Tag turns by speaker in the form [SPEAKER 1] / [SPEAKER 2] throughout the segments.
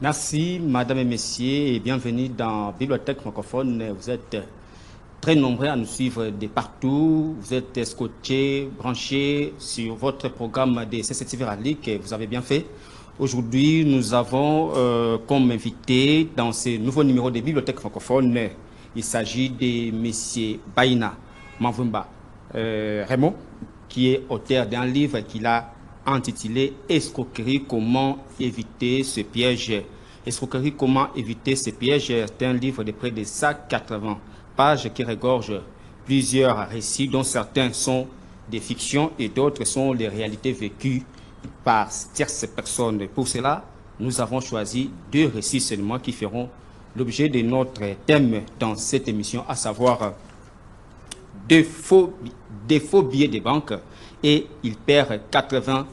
[SPEAKER 1] Merci, madame et messieurs, et bienvenue dans Bibliothèque francophone. Vous êtes très nombreux à nous suivre de partout. Vous êtes scotchés, branchés sur votre programme de CCTV Radic. Vous avez bien fait. Aujourd'hui, nous avons comme invité dans ce nouveau numéro de Bibliothèque francophone, il s'agit de monsieur Baïna Mavumba Raymond, qui est auteur d'un livre qu'il a intitulé Escroquerie, comment éviter ce piège. Escroquerie, comment éviter ce piège. C'est un livre de près de 180 pages qui regorge plusieurs récits dont certains sont des fictions et d'autres sont les réalités vécues par tierces personnes. Pour cela, nous avons choisi deux récits seulement qui feront l'objet de notre thème dans cette émission, à savoir des faux billets de banque, et il perd 99%.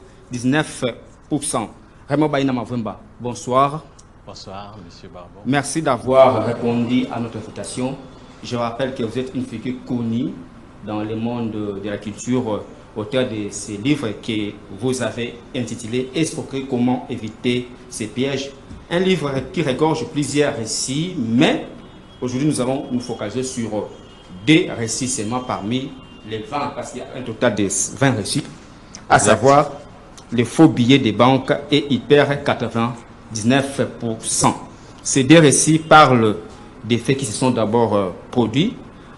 [SPEAKER 1] Raymond Baïna Mavumba, bonsoir.
[SPEAKER 2] Bonsoir, monsieur Barbon.
[SPEAKER 1] Merci d'avoir répondu à notre invitation. Je rappelle que vous êtes une figure connue dans le monde de la culture, auteur de ces livres que vous avez intitulé Escroquerie, comment éviter ces pièges. Un livre qui regorge plusieurs récits, mais aujourd'hui nous allons nous focaliser sur deux récits seulement parmi les 20, parce qu'il y a un total de 20 récits, à savoir les faux billets de banque et il perd 99%. Ces deux récits parlent des faits qui se sont d'abord produits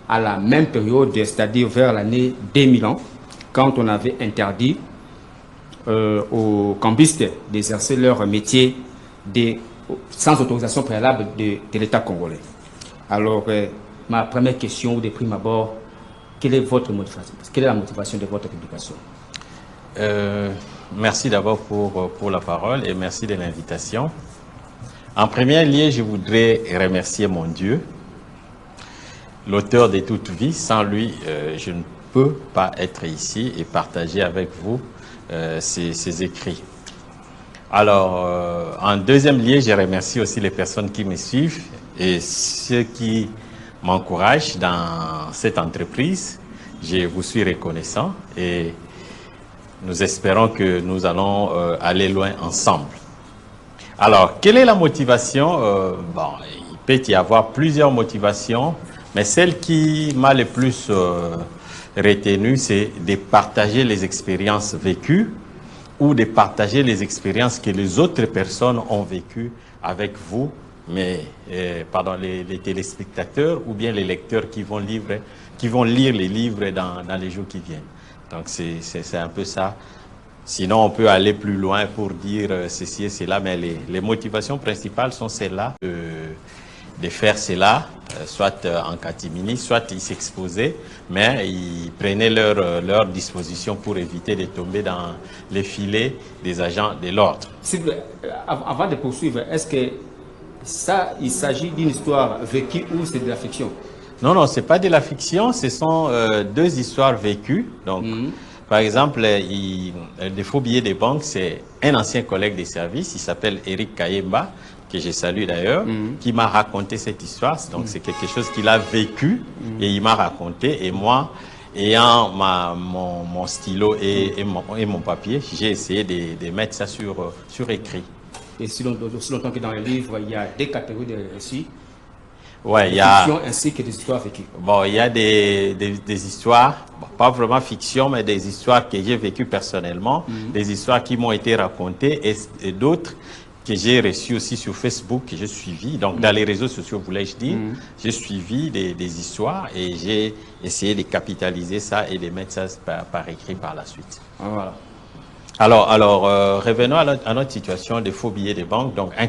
[SPEAKER 1] à la même période, c'est-à-dire vers l'année 2000, quand on avait interdit aux cambistes d'exercer leur métier sans autorisation préalable de l'État congolais. Alors, ma première question de prime abord, quelle est votre motivation? Quelle est la motivation de votre publication?
[SPEAKER 2] Merci d'abord pour la parole et merci de l'invitation. En premier lieu, je voudrais remercier mon Dieu, l'auteur de toute vie. Sans lui, je ne peux pas être ici et partager avec vous ces écrits. Alors, en deuxième lieu, je remercie aussi les personnes qui me suivent et ceux qui m'encouragent dans cette entreprise. Je vous suis reconnaissant et nous espérons que nous allons aller loin ensemble. Alors, quelle est la motivation? Bon, il peut y avoir plusieurs motivations, mais celle qui m'a le plus retenu, c'est de partager les expériences vécues ou de partager les expériences que les autres personnes ont vécues avec vous, mais pardon, les téléspectateurs ou bien les lecteurs qui vont lire les livres dans les jours qui viennent. Donc c'est un peu ça. Sinon, on peut aller plus loin pour dire ceci et cela, mais les motivations principales sont celles-là, de faire cela, soit en catimini, soit ils s'exposaient, mais ils prenaient leur disposition pour éviter de tomber dans les filets des agents de l'ordre.
[SPEAKER 1] Avant de poursuivre, est-ce que ça, il s'agit d'une histoire vécue ou c'est de la fiction?
[SPEAKER 2] Non, c'est pas de la fiction, ce sont deux histoires vécues. Donc, par exemple, des faux billets de banque, c'est un ancien collègue des services, il s'appelle Eric Kayemba, que je salue d'ailleurs, qui m'a raconté cette histoire. Donc, c'est quelque chose qu'il a vécu et il m'a raconté. Et moi, ayant mon stylo et mon papier, j'ai essayé de mettre ça sur écrit.
[SPEAKER 1] Et aussi longtemps que dans les livres, il y a des catégories de récits.
[SPEAKER 2] Ouais,
[SPEAKER 1] il y a fiction ainsi que des histoires vécues.
[SPEAKER 2] Bon, il y a des histoires, bon, pas vraiment fiction, mais des histoires que j'ai vécues personnellement, des histoires qui m'ont été racontées et d'autres que j'ai reçues aussi sur Facebook, que j'ai suivies. Donc, dans les réseaux sociaux, voulais-je dire, j'ai suivi des histoires et j'ai essayé de capitaliser ça et de mettre ça par écrit par la suite.
[SPEAKER 1] Voilà.
[SPEAKER 2] Alors, revenons à notre situation de faux billets de banque. Donc, un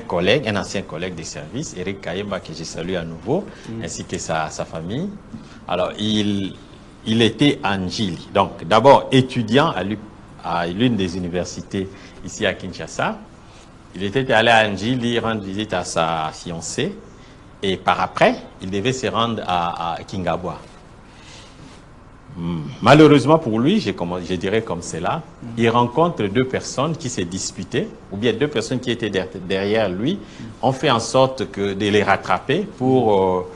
[SPEAKER 2] ancien collègue des services, Eric Kayemba, que je salue à nouveau, ainsi que sa famille. Alors, il était à Njili. Donc, d'abord, étudiant à l'une des universités ici à Kinshasa. Il était allé à Njili rendre visite à sa fiancée. Et par après, il devait se rendre à Kingabwa. Malheureusement pour lui, je dirais comme cela, il rencontre deux personnes qui se disputaient, ou bien deux personnes qui étaient derrière lui, ont fait en sorte de les rattraper pour,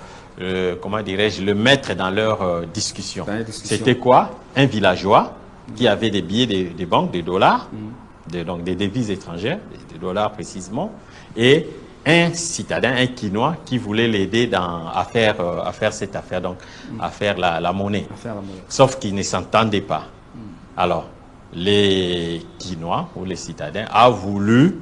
[SPEAKER 2] comment dirais-je, le mettre dans leur discussion. C'était quoi? Un villageois qui avait des billets des banques, des dollars, donc des devises étrangères, des dollars précisément, et un citadin, un Quinois, qui voulait l'aider à faire cette affaire, donc à faire la monnaie. Sauf qu'ils ne s'entendaient pas. Alors, les Quinois ou les citadins a voulu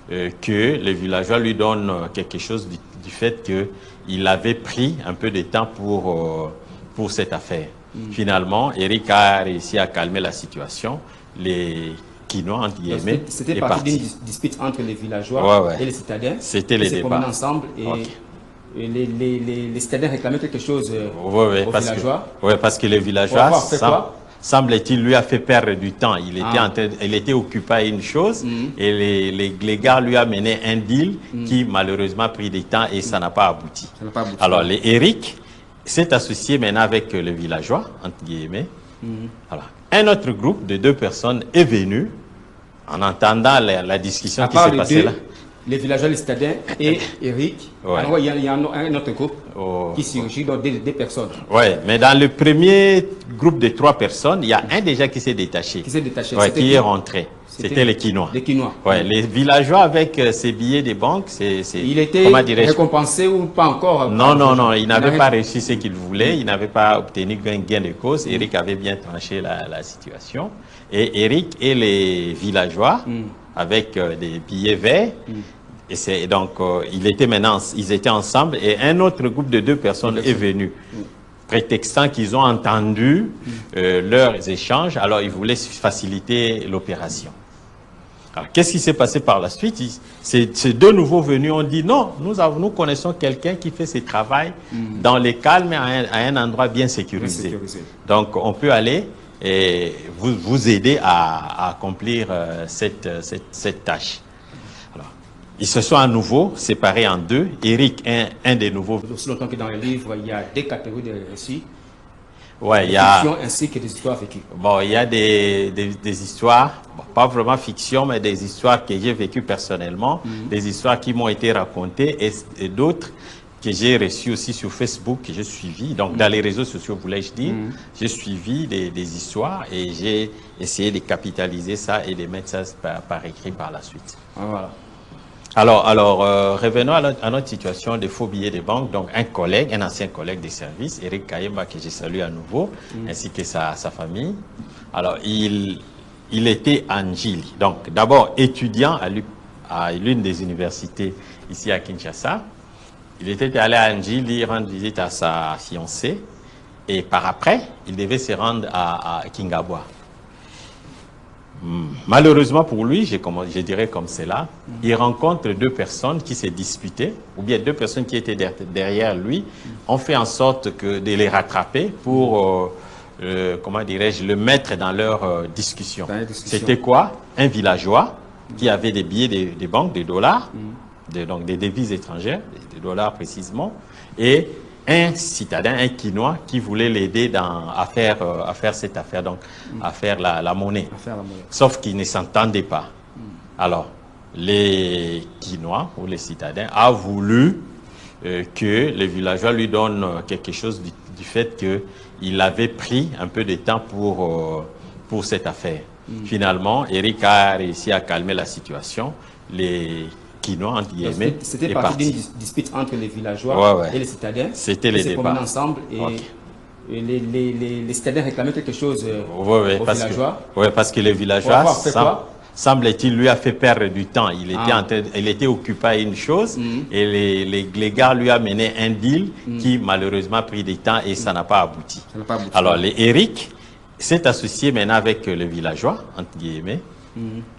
[SPEAKER 2] que les villageois lui donnent quelque chose du fait qu'il avait pris un peu de temps pour cette affaire. Finalement, Eric a réussi à calmer la situation. Les Quinois, entre guillemets,
[SPEAKER 1] c'était parti d'une dispute entre les villageois et les citadins.
[SPEAKER 2] C'était les débats.
[SPEAKER 1] Ensemble et les citadins réclamaient quelque chose aux villageois.
[SPEAKER 2] Oui, parce que les villageois, semble-t-il, lui a fait perdre du temps. Il était occupé à une chose et les gars lui a mené un deal qui malheureusement a pris du temps et ça n'a pas abouti. Alors, Eric s'est associé maintenant avec les villageois, entre guillemets. Alors, un autre groupe de 2 personnes est venu en entendant la discussion qui s'est passée là.
[SPEAKER 1] Les villageois, les citadins et Eric. Alors, il y a un autre groupe qui surgit, donc des personnes. Oui,
[SPEAKER 2] mais dans le premier groupe de 3 personnes, il y a un déjà qui s'est détaché. Qui est rentré. C'était les Quinois. Ouais, les villageois avec ses billets de banque,
[SPEAKER 1] il était récompensé ou pas encore?
[SPEAKER 2] Non, il n'avait pas réussi ce qu'il voulait, il n'avait pas obtenu un gain de cause. Eric avait bien tranché la situation. Et Eric et les villageois, avec des billets verts, et donc ils étaient ensemble et un autre groupe de 2 personnes est venu. Prétextant qu'ils ont entendu leurs échanges, alors ils voulaient faciliter l'opération. Alors, qu'est-ce qui s'est passé par la suite? Ces 2 nouveaux venus ont dit non, nous connaissons quelqu'un qui fait ce travail dans les calmes à un endroit bien sécurisé. Donc, on peut aller et vous aider à accomplir cette tâche. Alors, ils se sont à nouveau séparés en 2. Eric, un des nouveaux.
[SPEAKER 1] Aussi longtemps que dans le livre, il y a des catégories de récits.
[SPEAKER 2] Ouais, il y a
[SPEAKER 1] fiction ainsi que des histoires vécues.
[SPEAKER 2] Bon, il y a des histoires, bon, pas vraiment fiction, mais des histoires que j'ai vécues personnellement, des histoires qui m'ont été racontées et d'autres que j'ai reçues aussi sur Facebook, que j'ai suivies. Donc, dans les réseaux sociaux, voulais-je dire, j'ai suivi des histoires et j'ai essayé de capitaliser ça et de mettre ça par écrit par la suite.
[SPEAKER 1] Voilà.
[SPEAKER 2] Alors, revenons à notre situation de faux billets de banque. Donc, un ancien collègue des services, Eric Kayemba, que je salue à nouveau, ainsi que sa famille. Alors, il était à Njili. Donc, d'abord, étudiant à l'une des universités ici à Kinshasa. Il était allé à Njili rendre visite à sa fiancée. Et par après, il devait se rendre à Kingabwa. Malheureusement pour lui, je dirais comme cela, il rencontre 2 personnes qui s'est disputées, ou bien 2 personnes qui étaient derrière lui, ont fait en sorte de les rattraper pour, comment dirais-je, le mettre dans leur discussion. C'était quoi? Un villageois qui avait des billets de banque, des dollars, donc des devises étrangères, des dollars précisément, et un citadin, un Quinois, qui voulait l'aider à faire cette affaire, donc à faire la monnaie. Sauf qu'ils ne s'entendaient pas. Alors, les Quinois ou les citadins a voulu que les villageois lui donnent quelque chose du fait qu'il avait pris un peu de temps pour cette affaire. Finalement, Eric a réussi à calmer la situation. Les Quinois, entre guillemets,
[SPEAKER 1] c'était parti d'une dispute entre les villageois et les citadins.
[SPEAKER 2] C'était les débats.
[SPEAKER 1] Ensemble et les citadins réclamaient quelque chose aux villageois.
[SPEAKER 2] Oui, parce que les villageois, semble-t-il, lui a fait perdre du temps. Il était occupé à une chose et les gars lui a mené un deal qui malheureusement a pris du temps et ça n'a pas abouti. Alors, Eric s'est associé maintenant avec les villageois, entre guillemets.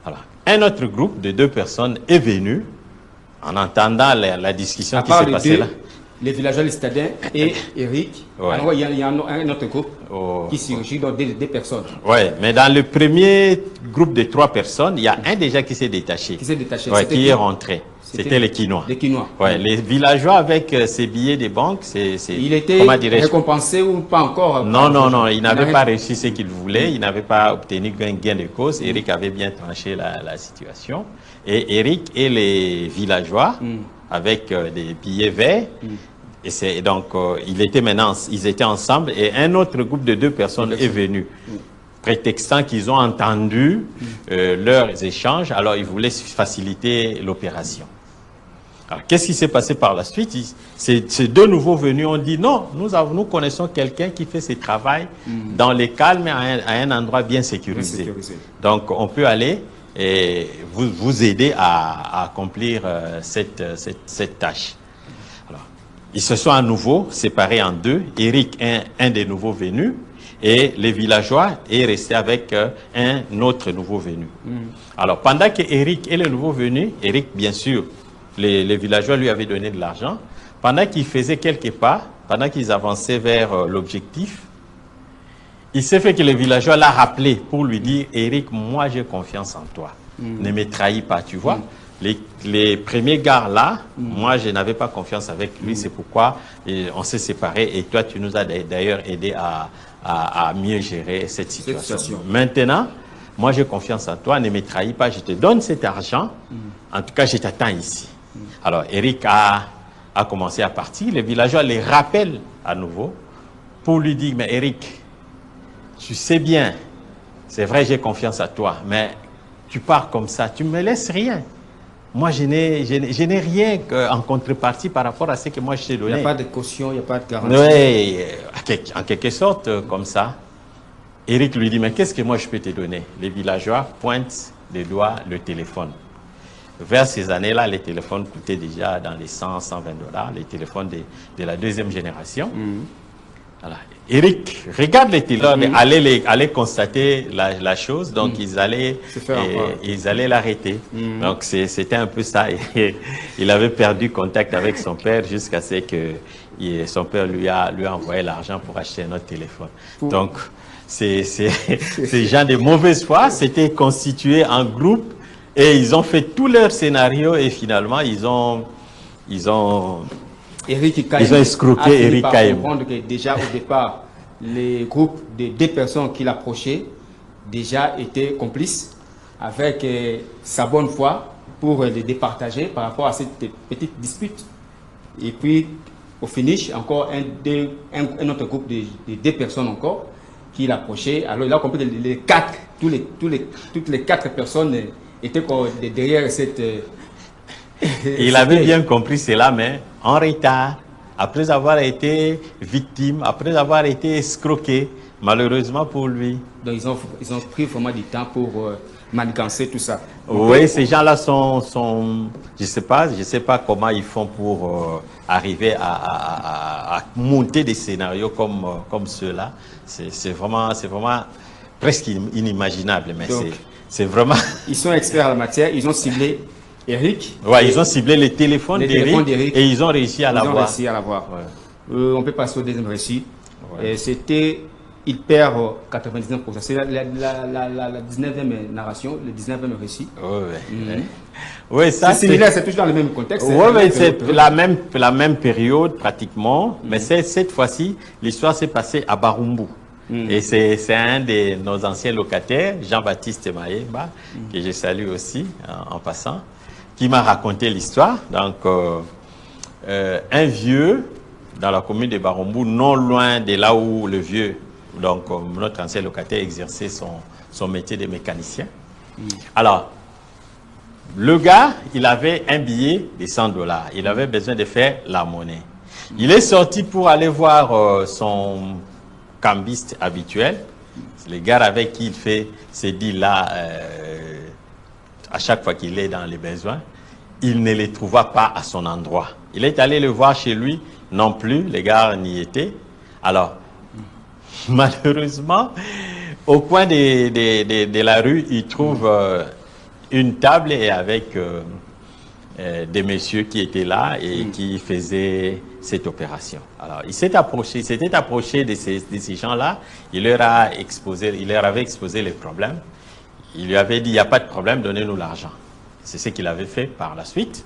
[SPEAKER 2] Alors, un autre groupe de 2 personnes est venu en entendant la discussion qui s'est passée là.
[SPEAKER 1] Les villageois, les citadins et Eric. Alors, il y a un autre groupe qui surgit, donc des personnes. Oui,
[SPEAKER 2] mais dans le premier groupe de 3 personnes, il y a un déjà qui s'est détaché. Qui est rentré. C'était les Quinois. Ouais, les villageois avec ses billets de banque,
[SPEAKER 1] il était récompensé ou pas encore?
[SPEAKER 2] Non, il n'avait pas réussi ce qu'il voulait, il n'avait pas obtenu un gain de cause. Eric avait bien tranché la situation. Et Eric et les villageois, avec des billets verts, et donc ils étaient ensemble et un autre groupe de 2 personnes est venu. Prétextant qu'ils ont entendu leurs échanges, alors ils voulaient faciliter l'opération. Alors, qu'est-ce qui s'est passé par la suite? Ces deux nouveaux venus ont dit non, nous connaissons quelqu'un qui fait ce travail dans les calmes à un endroit bien sécurisé. Donc, on peut aller et vous aider à accomplir cette tâche. Alors, ils se sont à nouveau séparés en deux. Eric, un des nouveaux venus, et les villageois est resté avec un autre nouveau venu. Alors, pendant que Eric est le nouveau venu, Eric, bien sûr, les villageois lui avaient donné de l'argent. Pendant qu'ils faisaient quelques pas, pendant qu'ils avançaient vers l'objectif, il s'est fait que le villageois l'a rappelé pour lui dire « Eric, moi j'ai confiance en toi. Ne me trahis pas, tu vois. Les premiers gars là, moi je n'avais pas confiance avec lui, c'est pourquoi on s'est séparés et toi tu nous as d'ailleurs aidé à mieux gérer cette situation. Maintenant, moi j'ai confiance en toi, ne me trahis pas, je te donne cet argent, en tout cas je t'attends ici. » Alors Eric a commencé à partir, les villageois les rappellent à nouveau pour lui dire « Mais Eric, tu sais bien, c'est vrai j'ai confiance à toi, mais tu pars comme ça, tu ne me laisses rien. Moi, je n'ai rien en contrepartie par rapport à ce que moi je t'ai donné. »
[SPEAKER 1] Il n'y a pas de caution, il n'y a pas de garantie.
[SPEAKER 2] Oui, en quelque sorte, comme ça. Eric lui dit, mais qu'est-ce que moi je peux te donner? Les villageois pointent des doigts le téléphone. Vers ces années-là, les téléphones coûtaient déjà dans les 100, 120 $, les téléphones de la deuxième génération. Voilà. Eric regarde les téléphones, allait constater la chose, donc ils allaient l'arrêter. Donc c'était un peu ça. Et il avait perdu contact avec son père jusqu'à ce que son père lui a envoyé l'argent pour acheter un autre téléphone. Donc ces gens de mauvaise foi s'étaient constitués en groupe et ils ont fait tout leur scénario et finalement ils ont escroqué Eric Kaïm.
[SPEAKER 1] Comprendre que déjà au départ, les groupes de 2 personnes qu'il approchait déjà étaient complices avec sa bonne foi pour les départager par rapport à cette petite dispute. Et puis, au finish, encore un autre groupe de 2 personnes encore qui l'approchait. Alors, il a compris que toutes les 4 personnes étaient derrière cette...
[SPEAKER 2] Il avait bien compris cela, mais en retard, après avoir été victime, après avoir été escroqué, malheureusement pour lui.
[SPEAKER 1] Donc ils ont pris vraiment du temps pour manigancer tout ça.
[SPEAKER 2] Oui, ces gens-là sont je sais pas comment ils font pour arriver à monter des scénarios comme ceux-là. C'est vraiment presque inimaginable, mais c'est vraiment...
[SPEAKER 1] Ils sont experts en la matière, ils ont ciblé Eric.
[SPEAKER 2] Ouais, ils ont ciblé les téléphones d'Eric et ils ont réussi à l'avoir.
[SPEAKER 1] Ouais. On peut passer au deuxième récit. Ouais. C'était, il perd 99%. C'est la 19e narration, le 19e récit.
[SPEAKER 2] Oui, ça
[SPEAKER 1] c'est similaire, c'est toujours dans le même contexte.
[SPEAKER 2] Oui, mais c'est la même période pratiquement. Mais cette fois-ci, l'histoire s'est passée à Barumbu. Et c'est un de nos anciens locataires, Jean-Baptiste Maïba, que je salue aussi en passant, qui m'a raconté l'histoire. Donc, un vieux dans la commune de Barumbu, non loin de là où le vieux, donc notre ancien locataire, exerçait son métier de mécanicien. Alors, le gars, il avait un billet de 100 $. Il avait besoin de faire la monnaie. Il est sorti pour aller voir son cambiste habituel. C'est le gars avec qui il fait ces deals-là à chaque fois qu'il est dans les besoins. Il ne les trouva pas à son endroit. Il est allé le voir chez lui, non plus, les gars n'y étaient. Alors, malheureusement, au coin de la rue, il trouve une table et avec des messieurs qui étaient là et qui faisaient cette opération. Alors, il s'était approché de ces gens-là, il leur avait exposé les problèmes. Il lui avait dit, il n'y a pas de problème, donnez-nous l'argent. C'est ce qu'il avait fait par la suite.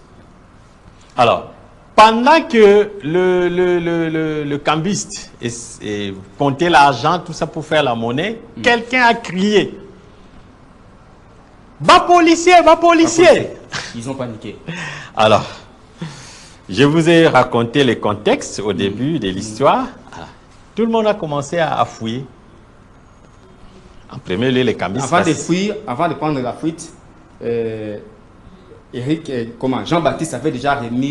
[SPEAKER 2] Alors, pendant que le cambiste comptait l'argent, tout ça pour faire la monnaie, quelqu'un a crié, « Va policier, va policier !»
[SPEAKER 1] Ils ont paniqué.
[SPEAKER 2] Alors, je vous ai raconté le contexte au début de l'histoire. Tout le monde a commencé à fouiller. En premier lieu, les cambistes.
[SPEAKER 1] Avant de prendre la fuite, Jean-Baptiste avait déjà remis